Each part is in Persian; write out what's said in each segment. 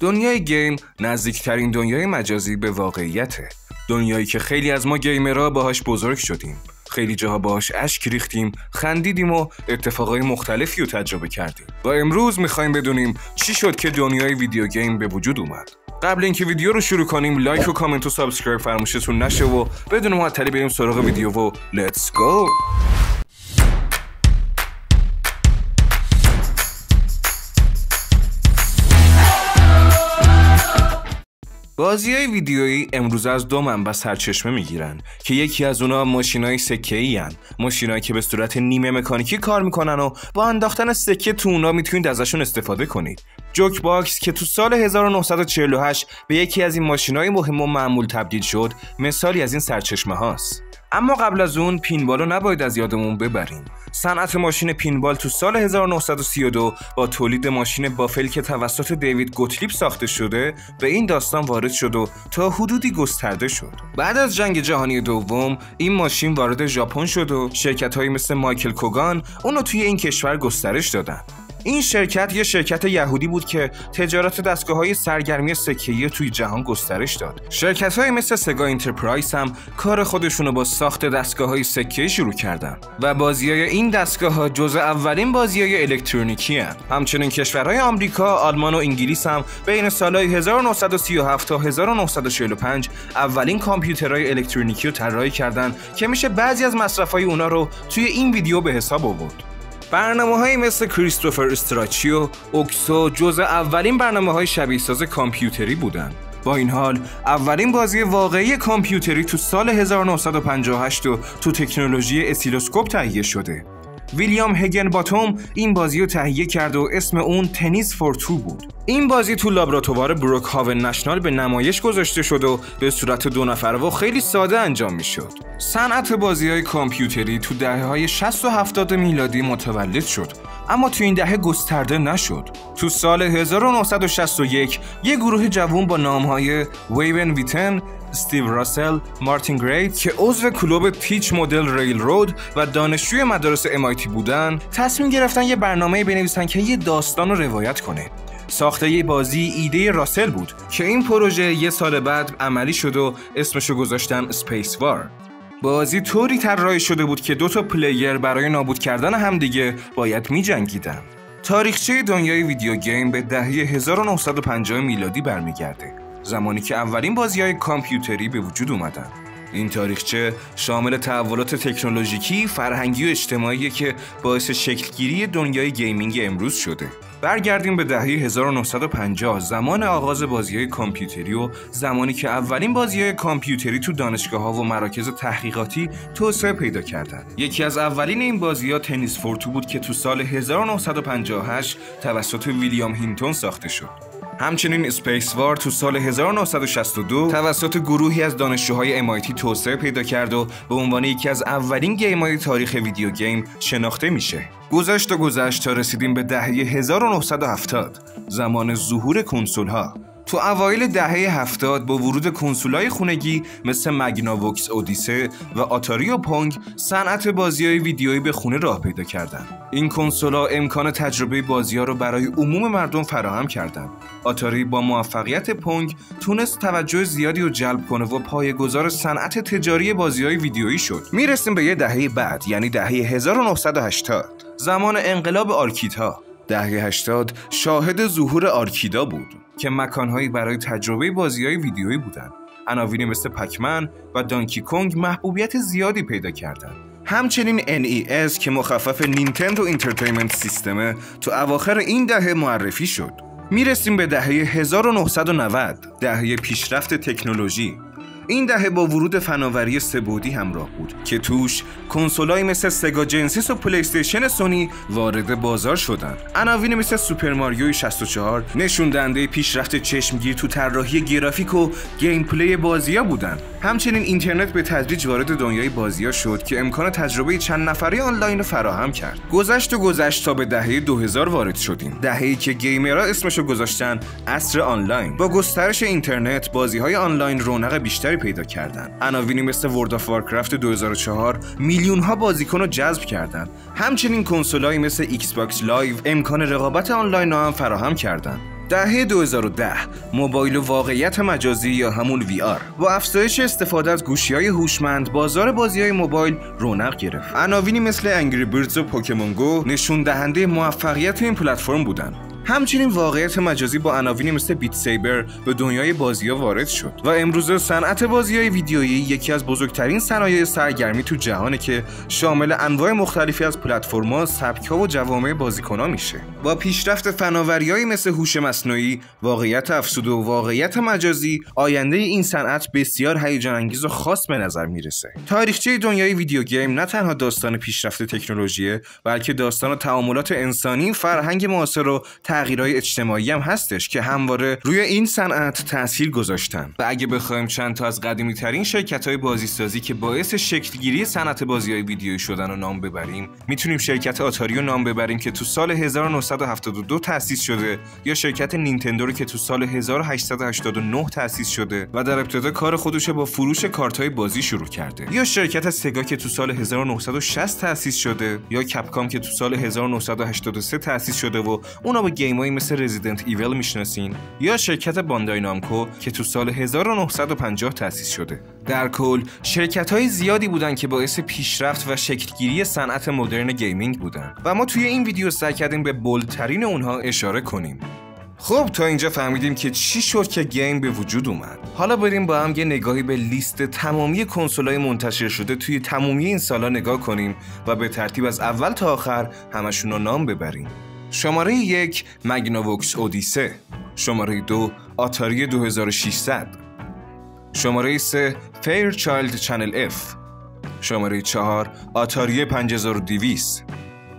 دنیای گیم نزدیکترین دنیای مجازی به واقعیته. دنیایی که خیلی از ما گیمرها باهاش بزرگ شدیم. خیلی جاها باهاش اشک ریختیم، خندیدیم و اتفاقای مختلفی رو تجربه کردیم. و امروز میخوایم بدونیم چی شد که دنیای ویدیو گیم به وجود اومد. قبل اینکه ویدیو رو شروع کنیم لایک و کامنت و سابسکرایب فراموشتون نشه و بدون معطلی بریم سراغ ویدیو و لیتس گو. بازی‌های ویدیویی امروز از دو منبع سرچشمه میگیرن که یکی از اونها ماشینای سکه‌ای ان، ماشینایی که به صورت نیمه مکانیکی کار میکنن و با انداختن سکه تو اونا میتونید ازشون استفاده کنید. جوک باکس که تو سال 1948 به یکی از این ماشینای مهم و معمول تبدیل شد، مثالی از این سرچشمه هاست. اما قبل از اون پینبال رو نباید از یادمون ببریم. صنعت ماشین پینبال تو سال 1932 با تولید ماشین بافل که توسط دیوید گوتلیب ساخته شده به این داستان وارد شد و تا حدودی گسترده شد. بعد از جنگ جهانی دوم این ماشین وارد ژاپن شد و شرکت‌هایی مثل مایکل کوگان اونو توی این کشور گسترش دادن. این شرکت یه شرکت یهودی بود که تجارت دستگاه‌های سرگرمی سکه‌ای توی جهان گسترش داد. شرکت‌های مثل سگا انترپرایز هم کار خودشونو با ساخت دستگاه‌های سکه‌ای شروع کردن و بازی‌های این دستگاه‌ها جزء اولین بازی‌های الکترونیکی هستند. همچنین کشورهای آمریکا، آلمان و انگلیس هم بین سال‌های 1937 تا 1945 اولین کامپیوترهای الکترونیکی رو طراحی کردن که میشه بعضی از مصرف‌های اونا رو توی این ویدیو به حساب آورد. برنامه‌هایی مثل کریستوفر استراتچی و اوکسو جزء اولین برنامه‌های شبیه‌ساز کامپیوتری بودند. با این حال اولین بازی واقعی کامپیوتری تو سال 1958 تو تکنولوژی اسیلوسکوپ تهیه شده. ویلیام هگن باتوم این بازی رو تهیه کرد و اسم اون تنیس فور تو بود. این بازی تو لابراتوار بروک هاون نشنال به نمایش گذاشته شد و به صورت 2 نفره و خیلی ساده انجام میشد. صنعت بازی‌های کامپیوتری تو دهه‌های 60 و 70 میلادی متولد شد، اما تو این دهه گسترده نشد. تو سال 1961 یک گروه جوان با نام‌های ویون ویتن، استیو راسل، مارتین گریت که عضو کلوب تیچ مدل ریل رود و دانشجوی مدارس MIT بودن تصمیم گرفتن یه برنامه بنویسن که یه داستان رو روایت کنه. ساخته یه بازی ایده راسل بود که این پروژه یه سال بعد عملی شد و اسمشو گذاشتن اسپیس وار. بازی طوری طراحی شده بود که 2 پلیر برای نابود کردن همدیگه باید می‌جنگیدن. تاریخچه دنیای ویدیو گیم به دهه 1950 میلادی برمیگرده، زمانی که اولین بازی‌های کامپیوتری به وجود اومدن. این تاریخچه شامل تحولات تکنولوژیکی، فرهنگی و اجتماعی که باعث شکلگیری دنیای گیمینگ امروز شده. برگردیم به دهه 1950، زمان آغاز بازی‌های کامپیوتری و زمانی که اولین بازی‌های کامپیوتری تو دانشگاه‌ها و مراکز تحقیقاتی توسعه پیدا کردند. یکی از اولین این بازی‌ها تنیس فور تو بود که تو سال 1958 توسط ویلیام هینتون ساخته شد. همچنین اسپیس وار تو سال 1962 توسط گروهی از دانشجوهای MIT توسعه پیدا کرد و به عنوان یکی از اولین گیم‌های تاریخ ویدیو گیم شناخته میشه. گذشت تا رسیدیم به دهه 1970، زمان ظهور کنسول‌ها. تو اوایل دهه 70 با ورود کنسول‌های خونگی مثل مگناووکس اودیسه و آتاری و پونگ، صنعت بازی‌های ویدیویی به خونه راه پیدا کردند. این کنسول‌ها امکان تجربه بازی‌ها رو برای عموم مردم فراهم کردند. آتاری با موفقیت پونگ تونست توجه زیادی رو جلب کنه و پایه‌گذار صنعت تجاری بازی‌های ویدیویی شد. میرسیم به یه دهه بعد، یعنی دهه 1980، زمان انقلاب آرکیدها. دهه 80 شاهد ظهور آرکیدا بود که مکانهایی برای تجربه بازی‌های ویدیویی بودند. عناوینی مثل پکمن و دانکی کنگ محبوبیت زیادی پیدا کردند. همچنین NES که مخفف نینتندو انترتینمنت سیستمه تو اواخر این دهه معرفی شد. میرسیم به دهه 1990، دهه پیشرفت تکنولوژی. این دهه با ورود فناوری سه‌بعدی همراه بود که توش کنسول‌هایی مثل سگا جنسیس و پلی استیشن سونی وارد بازار شدند. عناوینی مثل سوپر ماریو 64 نشون دهنده پیشرفت چشمگیر تو طراحی گرافیک و گیم پلی بازی‌ها بودند. همچنین اینترنت به تدریج وارد دنیای بازی‌ها شد که امکان تجربه چند نفره آنلاین رو فراهم کرد. گذشت تا به دهه 2000 وارد شدیم. دهه‌ای که گیمرها اسمشو گذاشتن عصر آنلاین. با گسترش اینترنت بازی‌های آنلاین رونق بیشتری پیدا کردند. عناوینی مثل ورلد آف وارکرافت 2004 میلیون‌ها بازیکن رو جذب کردند. همچنین کنسول‌هایی مثل ایکس باکس لایو امکان رقابت آنلاین رو هم فراهم کردند. دهه 2010 موبایل و واقعیت مجازی یا همون VR با افزایش استفاده از گوشی‌های هوشمند بازار بازی‌های موبایل رونق گرفت. عناوینی مثل انگری بیردز و پوکمون گو نشون دهنده موفقیت این پلتفرم بودن. همچنین واقعیت مجازی با عناوینی مثل بیت سیبر به دنیای بازی‌ها وارد شد و امروزه صنعت بازی‌های ویدیویی یکی از بزرگترین صنایع سرگرمی تو جهانه که شامل انواع مختلفی از پلتفرم‌ها، سبک‌ها و جوامع بازیکن‌ها میشه. با پیشرفت فناوری‌هایی مثل هوش مصنوعی، واقعیت افزوده و واقعیت مجازی، آینده این صنعت بسیار هیجان‌انگیز و خاص به نظر میرسه. تاریخچه دنیای ویدیو گیم نه تنها داستان پیشرفت تکنولوژی، بلکه داستان تعاملات انسانی، فرهنگ معاصر و تغییرهای اجتماعی هم هستش که همواره روی این صنعت تاثیر گذاشتن. و اگه بخوایم چند تا از قدیمی ترین شرکت‌های بازیسازی که باعث شکلگیری صنعت بازی‌های ویدیویی شدن رو نام ببریم، میتونیم شرکت آتاری رو نام ببریم که تو سال 1972 تأسیس شده، یا شرکت نینتندو رو که تو سال 1889 تأسیس شده و در ابتدا کار خودش با فروش کارت‌های بازی شروع کرده، یا شرکت سگا که تو سال 1960 تأسیس شده، یا کپکام که تو سال 1983 تأسیس شده و اونا با گیمایی مثل رزیدنت ایول میشناسین، یا شرکت باندای نامکو که تو سال 1950 تأسیس شده. در کل شرکت‌های زیادی بودن که باعث پیشرفت و شکلگیری صنعت مدرن گیمینگ بودن و ما توی این ویدیو سعی کردیم به بولدترین اونها اشاره کنیم. خب تا اینجا فهمیدیم که چی شد که گیم به وجود اومد. حالا بریم با هم یه نگاهی به لیست تمامی کنسول‌های منتشر شده توی تمامی این سالا نگاه کنیم و به ترتیب از اول تا آخر همشون رو نام ببریم. شماره 1 مگناووکس اودیسه، شماره 2 آتاری 2600، شماره 3 فیرچایلد چنل اف، شماره 4 آتاری 5200،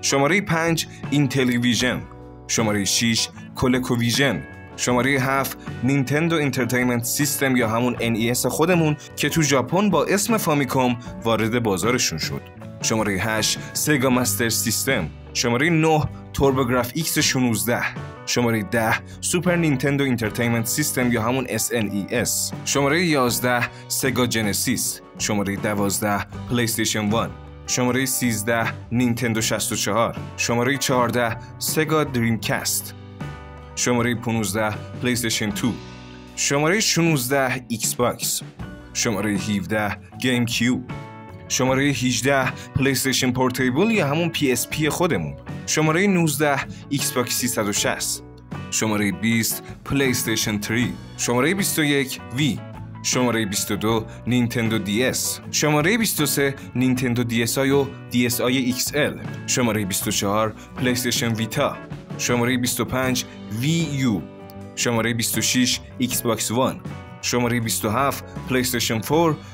شماره 5 اینتلیویژن، شماره 6 کولکوویژن، شماره 7 نینتندو انترتینمنت سیستم یا همون NES خودمون که تو ژاپن با اسم فامیکوم وارد بازارشون شد، شماره 8 سگا مستر سیستم، شماره 9 توربوگراف X 16، شماره 10 سوپر نینتندو انترتینمنت سیستم یا همون SNES، شماره 11 سگا جنسیس، شماره 12 پلی استیشن 1، شماره 13 نینتندو 64، شماره 14 سگا دریمکست، شماره 15 پلی استیشن 2، شماره 16 ایکس باکس، شماره 17 گیم کیوب، شماره 18 پلی استیشن پورتیبل یا همون PSP خودمون، شماره 19 ایکس باکس 360، شماره 20 پلی استیشن 3، شماره 21 وی، شماره 22 نینتندو DS، شماره 23 نینتندو DSi و DSi XL، شماره 24 پلی استیشن ویتا، شماره 25 وی یو، شماره 26 ایکس باکس 1، شماره 27 پلی استیشن 4،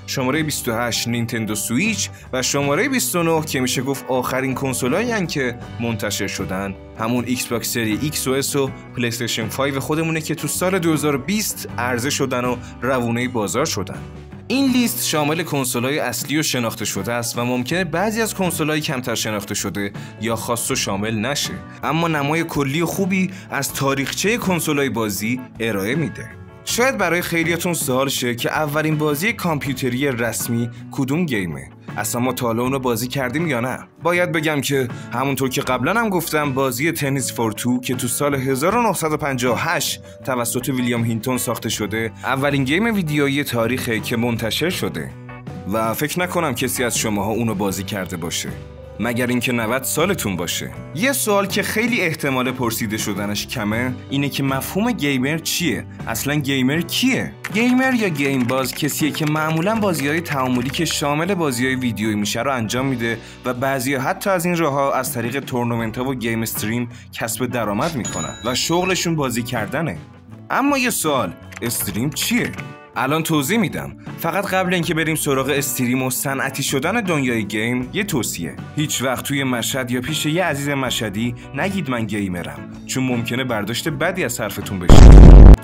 شماره 28 نینتندو سویچ و شماره 29 که میشه گفت آخرین کنسولایی هستن که منتشر شدن همون ایکس باکس سری ایکس و اس و پلی استیشن 5 خودمونه که تو سال 2020 عرضه شدن و روونه بازار شدن. این لیست شامل کنسول‌های اصلی و شناخته شده است و ممکنه بعضی از کنسول‌های کمتر شناخته شده یا خاص و شامل نشه، اما نمای کلی و خوبی از تاریخچه کنسول‌های بازی ارائه میده. شاید برای خیلیاتون سوال شه که اولین بازی کامپیوتری رسمی کدوم گیمه؟ اصلا ما تا حالا اونو بازی کردیم یا نه؟ باید بگم که همونطور که قبلا هم گفتم بازی تنیس فور تو که تو سال 1958 توسط ویلیام هینتون ساخته شده اولین گیم ویدیویی تاریخه که منتشر شده و فکر نکنم کسی از شماها اونو بازی کرده باشه مگر اینکه 90 سالتون باشه. یه سوال که خیلی احتمال پرسیده شدنش کمه اینه که مفهوم گیمر چیه؟ اصلا گیمر کیه؟ گیمر یا گیم باز کسیه که معمولا بازی‌های تعاملی که شامل بازی‌های ویدیویی میشه رو انجام میده و بعضیا حتی از این راه‌ها از طریق تورنمنت‌ها و گیم استریم کسب درآمد میکنن و شغلشون بازی کردنه. اما یه سوال، استریم چیه؟ الان توضیح میدم. فقط قبل اینکه بریم سراغ استریم و صنعتی شدن دنیای گیم یه توصیه: هیچ وقت توی مشهد یا پیش یه عزیز مشهدی نگید من گیمرم، چون ممکنه برداشت بدی از حرفتون بشه.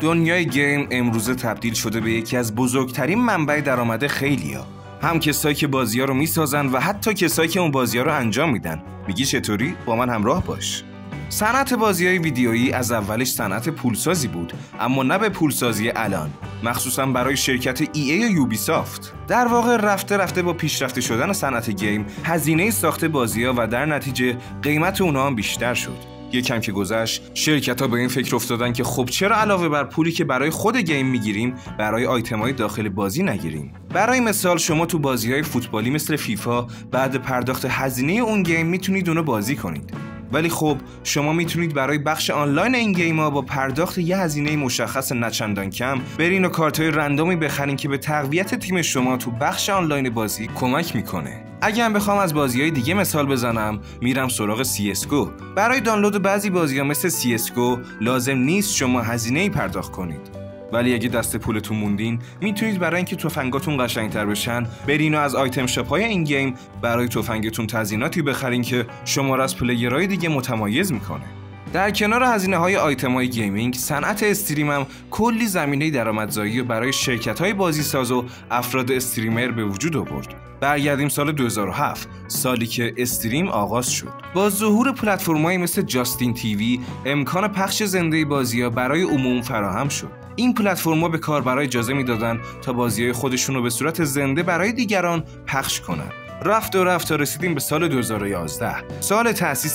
دنیای گیم امروزه تبدیل شده به یکی از بزرگترین منبع درآمد خیلیا، هم کسایی که بازی‌ها رو میسازن و حتی کسایی که اون بازی‌ها رو انجام میدن. میگی چطوری؟ با من همراه باش. صنعت بازی‌های ویدیویی از اولش صنعت پولسازی بود، اما نه به پولسازی الان، مخصوصا برای شرکت EA یا یوبیسافت. در واقع رفته رفته با پیشرفته شدن صنعت گیم، هزینه ساخت بازی‌ها و در نتیجه قیمت اونها هم بیشتر شد. یکم که گذشت شرکت‌ها به این فکر افتادن که خب چرا علاوه بر پولی که برای خود گیم میگیریم برای آیتم‌های داخل بازی نگیریم. برای مثال شما تو بازی‌های فوتبالی مثل فیفا بعد پرداخت هزینه اون گیم میتونید اونو بازی کنید. ولی خب شما میتونید برای بخش آنلاین این گیم‌ها با پرداخت یه هزینه مشخص نچندان کم برین و کارت‌های رندومی بخرین که به تقویت تیم شما تو بخش آنلاین بازی کمک میکنه. اگه هم بخوام از بازی‌های دیگه مثال بزنم میرم سراغ CS:GO. برای دانلود بعضی بازی‌ها مثل CS:GO لازم نیست شما هزینه‌ای پرداخت کنید. ولی اگه دست پولتون موندین میتونید برای اینکه تفنگاتون قشنگتر بشن برین و از آیتم شاپ‌های این گیم برای تفنگتون تزییناتی بخرین که شما را از پلیرهای دیگه متمایز میکنه. در کنار هزینه‌های آیتم‌های گیمینگ، صنعت استریم هم کلی زمینه درآمدزایی برای شرکت‌های بازیساز و افراد استریمر به وجود آورد. برگردیم سال 2007، سالی که استریم آغاز شد. با ظهور پلتفرم‌هایی مثل جاستین تیوی، امکان پخش زنده بازی‌ها برای عموم فراهم شد. این پلتفرم‌ها به کاربرا اجازه میدادن تا بازی‌های خودشون رو به صورت زنده برای دیگران پخش کنن. رفت تا رسیدیم به سال 2011، سال تأسیس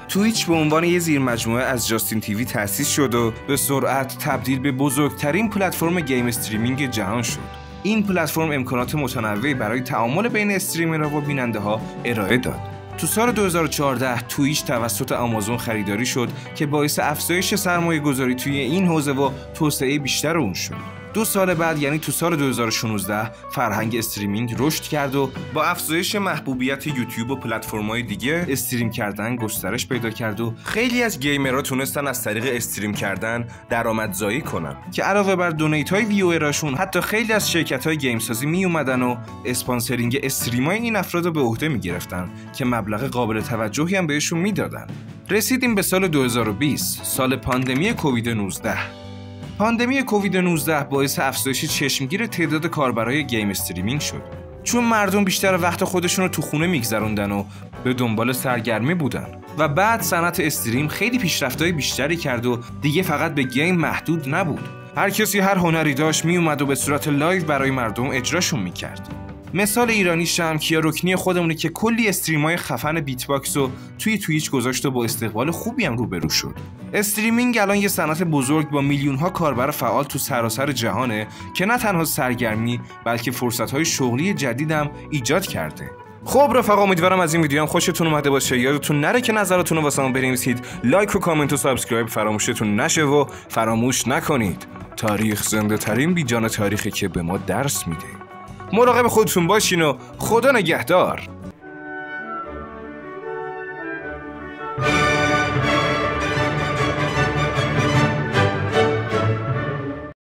تویچ به عنوان یه زیرمجموعه از جاستین تیوی تأسیس شد و به سرعت تبدیل به بزرگترین پلتفرم گیم استریمینگ جهان شد. این پلتفرم امکانات متنوعی برای تعامل بین استریمرها و بیننده‌ها ارائه داد. تو سال 2014 تویچ توسط آمازون خریداری شد که باعث افزایش سرمایه‌گذاری توی این حوزه و توسعه بیشتر اون شد. 2 سال بعد یعنی تو سال 2016 فرهنگ استریمینگ رشد کرد و با افزایش محبوبیت یوتیوب و پلتفرم‌های دیگه استریم کردن گسترش پیدا کرد و خیلی از گیمرها تونستن از طریق استریم کردن درآمدزایی کنن که علاوه بر دونیت‌های ویوراشون حتی خیلی از شرکت‌های گیم سازی می اومدن و اسپانسرینگ استریمای این افراد رو به عهده می‌گرفتن که مبلغ قابل توجهی هم بهشون میدادن. رسیدیم به سال 2020، سال پاندمی کووید 19. پاندمی کووید 19 باعث افزایش چشمگیر تعداد کاربرای گیم استریمینگ شد. چون مردم بیشتر وقت خودشون رو تو خونه میگذروندن و به دنبال سرگرمی بودن و بعد صنعت استریم خیلی پیشرفت‌های بیشتری کرد و دیگه فقط به گیم محدود نبود. هر کسی هر هنری داشت میومد و به صورت لایو برای مردم اجراشون میکرد. مثال ایرانیش هم کیا رکنی خودمونه که کلی استریمای خفن بیت باکس رو توی تویچ گذاشت و با استقبال خوبی هم روبرو شد. استریمینگ الان یه صنعت بزرگ با میلیون‌ها کاربر فعال تو سراسر جهانه که نه تنها سرگرمی بلکه فرصت‌های شغلی جدیدم ایجاد کرده. خب رفقا، امیدوارم از این ویدیو هم خوشتون اومده باشه. یادتون نره که نظراتتون رو واسمون بنویسید. لایک و کامنت و سابسکرایب فراموشتون نشه و فراموش نکنید. تاریخ زنده ترین بیجان تاریخی که به ما درس میده. مراقب خودتون باشین و خدا نگهدار.